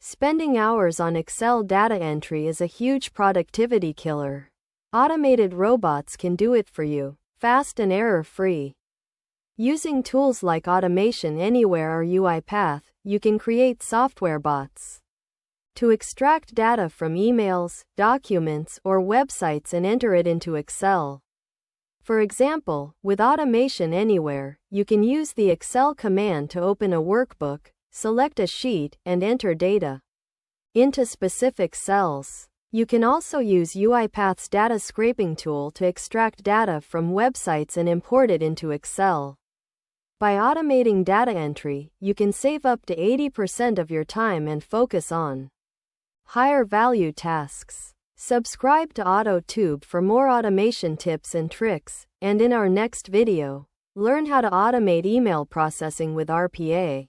Spending hours on Excel data entry is a huge productivity killer. Automated robots can do it for you, fast and error-free. Using tools like Automation Anywhere or UiPath, you can create software bots to extract data from emails, documents, or websites and enter it into Excel. For example, with Automation Anywhere, you can use the Excel command to open a workbook, select a sheet, and enter data into specific cells. You can also use UiPath's data scraping tool to extract data from websites and import it into Excel. By automating data entry, you can save up to 80% of your time and focus on higher value tasks. Subscribe to AutoTube for more automation tips and tricks, and in our next video, learn how to automate email processing with RPA.